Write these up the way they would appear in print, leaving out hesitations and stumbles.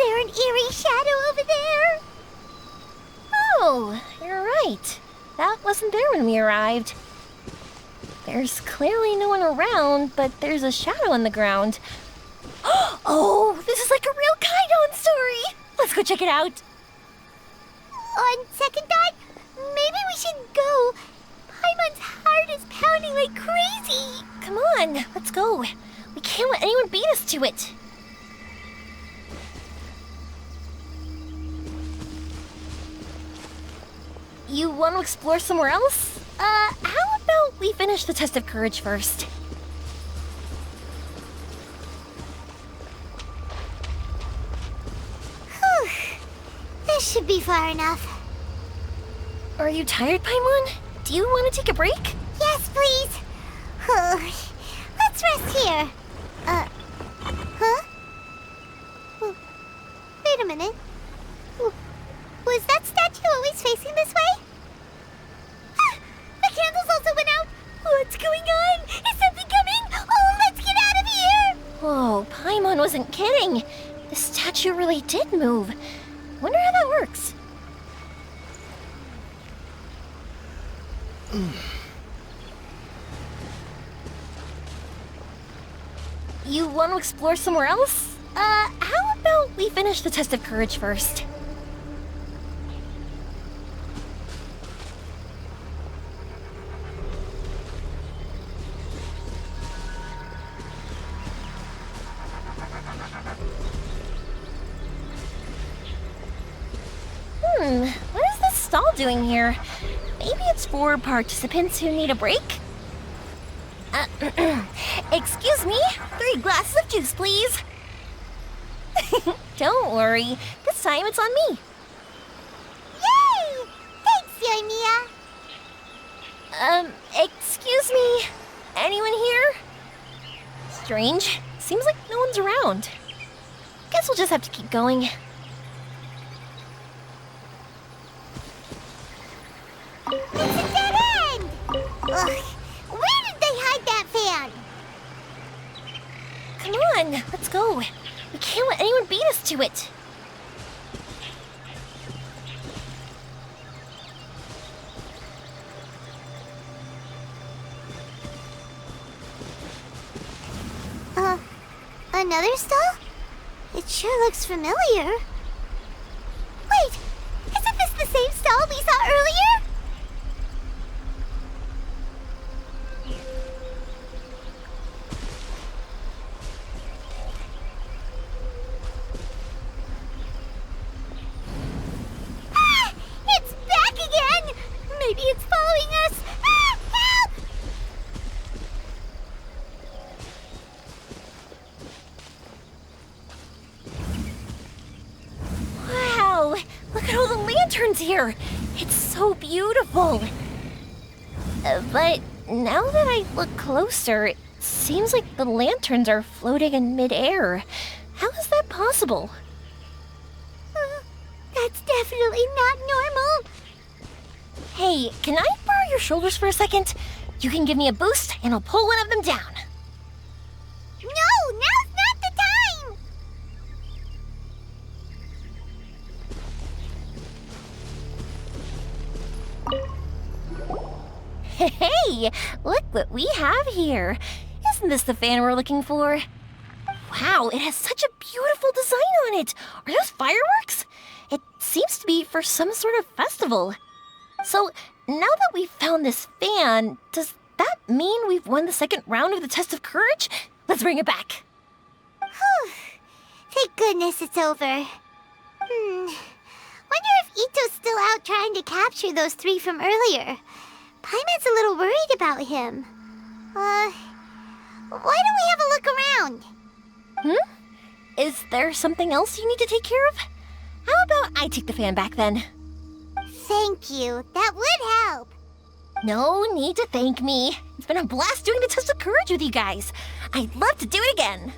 there an eerie shadow over there? Oh, you're right. That wasn't there when we arrived. There's clearly no one around, but there's a shadow on the ground. Oh, this is like a real Kaidon story! Let's go check it out. On second thought, maybe we should go. Paimon's heart is pounding like crazy. Come on, let's go. We can't let anyone beat us to it. You want to explore somewhere else? How about we finish the test of courage first? Whew. This should be far enough. Are you tired, Paimon? Do you want to take a break? Yes, please. Let's rest here. Huh? Wait a minute. Was that statue always facing this way? The candles also went out. What's going on? Is something coming? Oh, let's get out of here! Whoa, Paimon wasn't kidding. The statue really did move. Wonder how that works. You want to explore somewhere else? How about we finish the test of courage first? What is this stall doing here? Maybe it's for participants who need a break? Excuse me, 3 glasses of juice, please. Don't worry, this time it's on me. Yay! Thanks, Yoimiya. Excuse me, anyone here? Strange, seems like no one's around. Guess we'll just have to keep going. It's a dead end! Ugh, where did they hide that fan? Come on, let's go. We can't let anyone beat us to it. Another stall? It sure looks familiar. Wait, isn't this the same stall we saw earlier? Ah! It's back again! Maybe it's following us! Ah! Help! Wow, look at all the lanterns here. It's so beautiful. But now that I look closer, it seems like the lanterns are floating in midair. How is that possible? That's definitely not normal. Hey, can I borrow your shoulders for a second? You can give me a boost, and I'll pull one of them down. No, now's not the time! Hey, look what we have here. Isn't this the fan we're looking for? Wow, it has such a beautiful design on it. Are those fireworks? It seems to be for some sort of festival. So, now that we've found this fan, does that mean we've won the second round of the test of courage? Let's bring it back. Whew. Thank goodness it's over. Wonder if Ito's still out trying to capture those 3 from earlier. Paimon's a little worried about him. Why don't we have a look around? Is there something else you need to take care of? How about I take the fan back then? Thank you. That would help. No need to thank me. It's been a blast doing the test of courage with you guys. I'd love to do it again.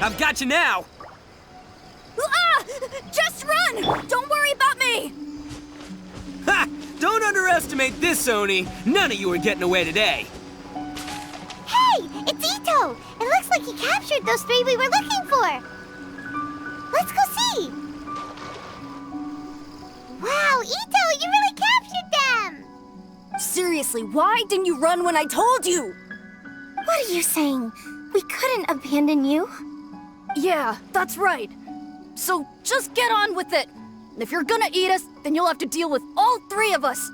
I've got you now! Ah! Just run! Don't worry about me! Ha! Don't underestimate this, Oni. None of you are getting away today. Hey, it's Ito! Whoa! It looks like he captured those three we were looking for! Let's go see! Wow, Ito, you really captured them! Seriously, why didn't you run when I told you? What are you saying? We couldn't abandon you. Yeah, that's right. So just get on with it. If you're gonna eat us, then you'll have to deal with all three of us.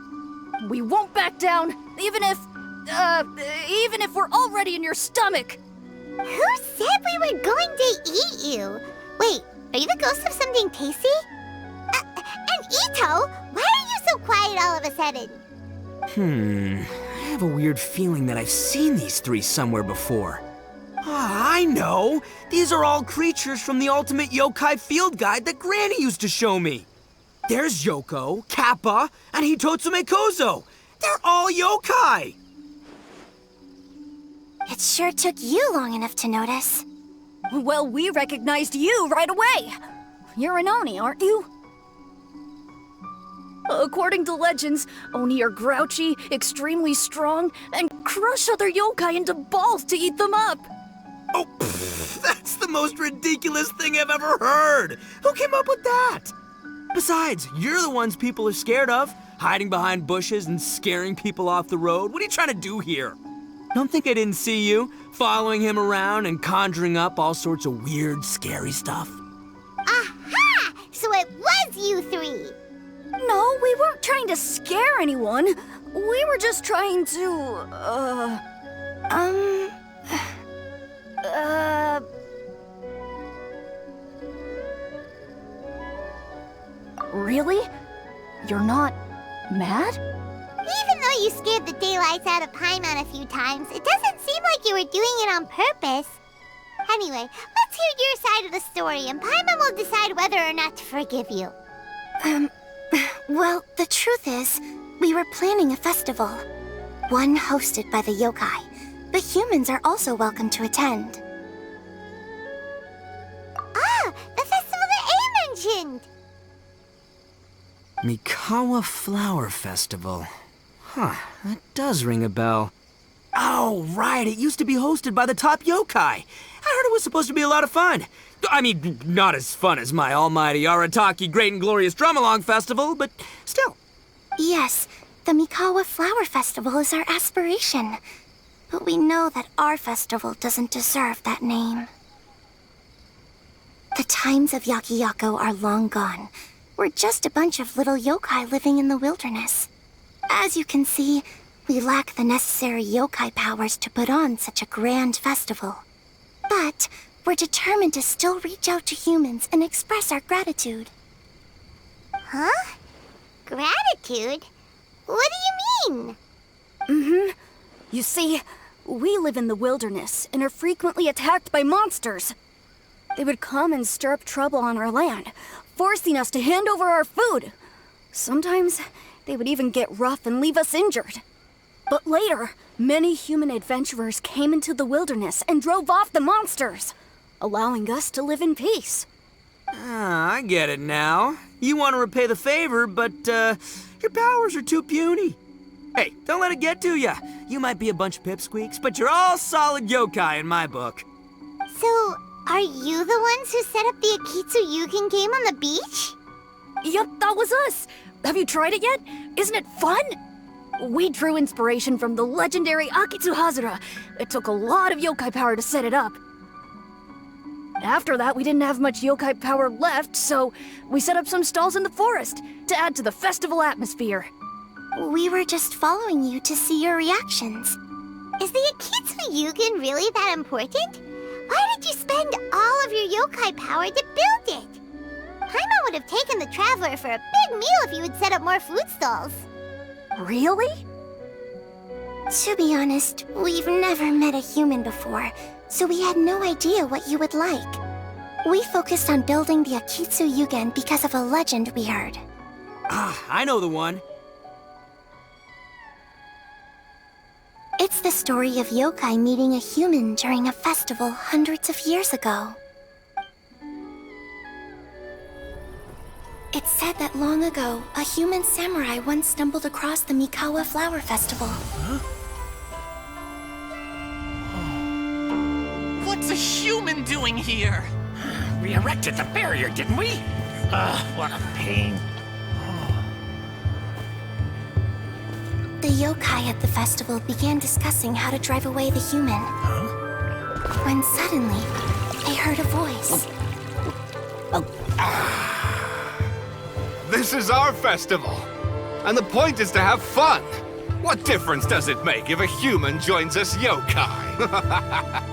We won't back down, even if we're already in your stomach. Who said we were going to eat you? Wait, are you the ghost of something tasty? And Ito, why are you so quiet all of a sudden? I have a weird feeling that I've seen these three somewhere before. Ah, I know! These are all creatures from the Ultimate Yokai Field Guide that Granny used to show me. There's Yoko, Kappa, and Hitotsume Kozo. They're all yokai! It sure took you long enough to notice. Well, we recognized you right away. You're an Oni, aren't you? According to legends, Oni are grouchy, extremely strong, and crush other yokai into balls to eat them up. Oh, that's the most ridiculous thing I've ever heard! Who came up with that? Besides, you're the ones people are scared of, hiding behind bushes and scaring people off the road. What are you trying to do here? Don't think I didn't see you, following him around and conjuring up all sorts of weird, scary stuff. Aha! So it was you three! No, we weren't trying to scare anyone. We were just trying to, Really? You're not mad? Even though you scared the daylights out of Paimon a few times, it doesn't seem like you were doing it on purpose. Anyway, let's hear your side of the story, and Paimon will decide whether or not to forgive you. Well, the truth is, we were planning a festival. One hosted by the yokai, but humans are also welcome to attend. Ah, the festival that A mentioned! Mikawa Flower Festival. Huh, that does ring a bell. Oh, right, it used to be hosted by the top yokai. I heard it was supposed to be a lot of fun. I mean, not as fun as my almighty Arataki Great and Glorious Drum-Along Festival, but still. Yes, the Mikawa Flower Festival is our aspiration. But we know that our festival doesn't deserve that name. The times of Yakiyako are long gone. We're just a bunch of little yokai living in the wilderness. As you can see, we lack the necessary yokai powers to put on such a grand festival. But we're determined to still reach out to humans and express our gratitude. Huh? Gratitude? What do you mean? You see, we live in the wilderness and are frequently attacked by monsters. They would come and stir up trouble on our land, forcing us to hand over our food. Sometimes they would even get rough and leave us injured. But later, many human adventurers came into the wilderness and drove off the monsters, allowing us to live in peace. Ah, I get it now. You want to repay the favor, but, your powers are too puny. Hey, don't let it get to ya. You might be a bunch of pipsqueaks, but you're all solid yokai in my book. So, are you the ones who set up the Akitsu Yugen game on the beach? Yup, that was us. Have you tried it yet? Isn't it fun? We drew inspiration from the legendary Akitsu Hazura. It took a lot of yokai power to set it up. After that, we didn't have much yokai power left, so we set up some stalls in the forest to add to the festival atmosphere. We were just following you to see your reactions. Is the Akitsu Yugen really that important? Why did you spend all of your yokai power to build it? Paimon would have taken the Traveler for a big meal if you had set up more food stalls. Really? To be honest, we've never met a human before, so we had no idea what you would like. We focused on building the Akitsu Yugen because of a legend we heard. Ah, I know the one. It's the story of yokai meeting a human during a festival hundreds of years ago. It's said that long ago, a human samurai once stumbled across the Mikawa Flower Festival. Huh? What's a human doing here? We erected the barrier, didn't we? What a pain. The yokai at the festival began discussing how to drive away the human. When suddenly, they heard a voice. This is our festival, and the point is to have fun. What difference does it make if a human joins us yokai?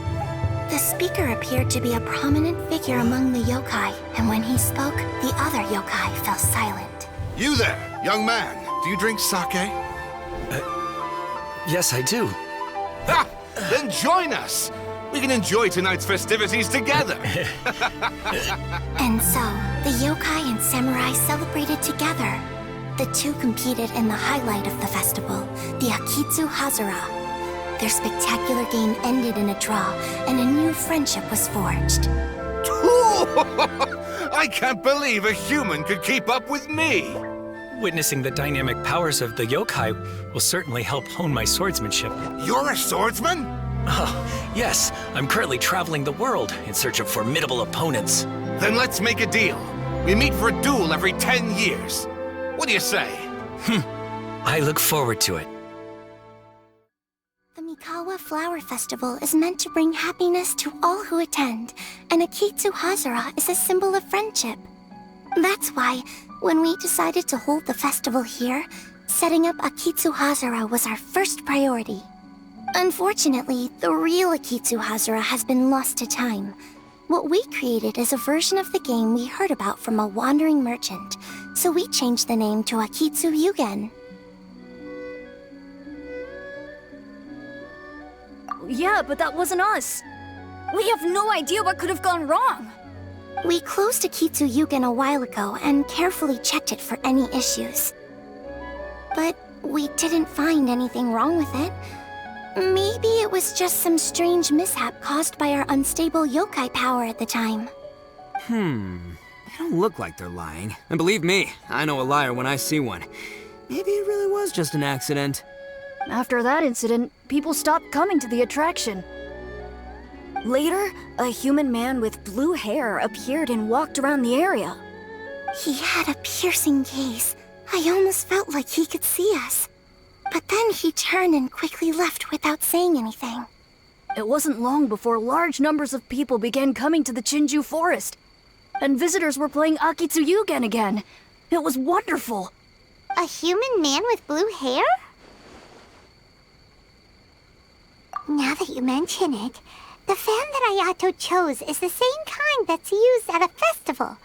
The speaker appeared to be a prominent figure among the yokai, and when he spoke, the other yokai fell silent. You there, young man, do you drink sake? Yes, I do. Ha! Then join us! We can enjoy tonight's festivities together! And so, the yokai and samurai celebrated together. The two competed in the highlight of the festival, the Akitsu Hazara. Their spectacular game ended in a draw, and a new friendship was forged. I can't believe a human could keep up with me! Witnessing the dynamic powers of the yokai will certainly help hone my swordsmanship. You're a swordsman? Oh, yes. I'm currently traveling the world in search of formidable opponents. Then let's make a deal. We meet for a duel every 10 years. What do you say? I look forward to it. The Mikawa Flower Festival is meant to bring happiness to all who attend, and Akitsu Hazara is a symbol of friendship. That's why, when we decided to hold the festival here, setting up Akitsu Hazara was our first priority. Unfortunately, the real Akitsu Hazara has been lost to time. What we created is a version of the game we heard about from a wandering merchant, so we changed the name to Akitsu Yugen. Yeah, but that wasn't us. We have no idea what could have gone wrong. We closed Akitsu Yugen a while ago and carefully checked it for any issues. But we didn't find anything wrong with it. Maybe it was just some strange mishap caused by our unstable yokai power at the time. They don't look like they're lying. And believe me, I know a liar when I see one. Maybe it really was just an accident. After that incident, people stopped coming to the attraction. Later, a human man with blue hair appeared and walked around the area. He had a piercing gaze. I almost felt like he could see us. But then he turned and quickly left without saying anything. It wasn't long before large numbers of people began coming to the Chinju forest, and visitors were playing Akitsu Yugen again. It was wonderful. A human man with blue hair? Now that you mention it, the fan that Ayato chose is the same kind that's used at a festival.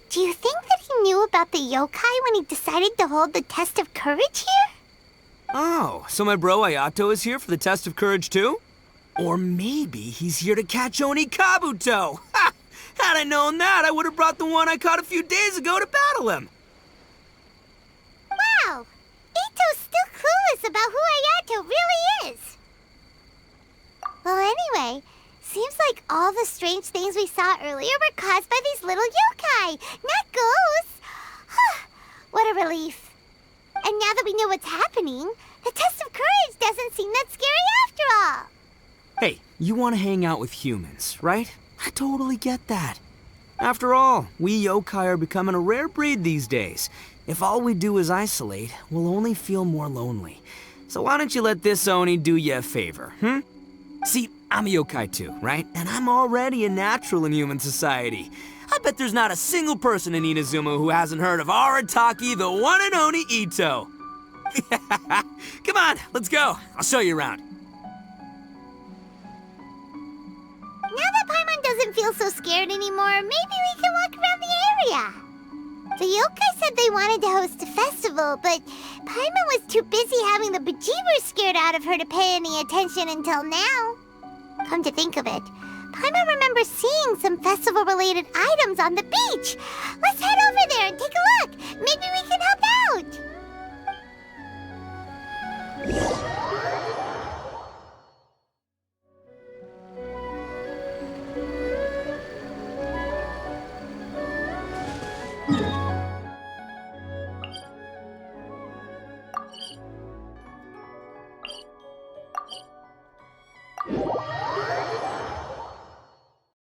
Do you think that he knew about the yokai when he decided to hold the test of courage here? Oh, so my bro Ayato is here for the test of courage too? Or maybe he's here to catch Oni Kabuto! Ha! Had I known that, I would have brought the one I caught a few days ago to battle him! Wow! Ito's still clueless about who Ayato really is! Well, anyway, seems like all the strange things we saw earlier were caused by these little yokai, not ghosts! What a relief. And now that we know what's happening, the test of courage doesn't seem that scary after all. Hey, you want to hang out with humans, right? I totally get that. After all, we yokai are becoming a rare breed these days. If all we do is isolate, we'll only feel more lonely. So why don't you let this Oni do you a favor, See, I'm a yokai too, right? And I'm already a natural in human society. I bet there's not a single person in Inazuma who hasn't heard of Arataki, the one and only Ito. Come on, let's go. I'll show you around. Now that Paimon doesn't feel so scared anymore, maybe we can walk around the area. The yokai said they wanted to host a festival, but Paimon was too busy having the bejeebers scared out of her to pay any attention until now. Come to think of it, Paimon remembers seeing some festival-related items on the beach. Let's head over there and take a look. Maybe we can help out.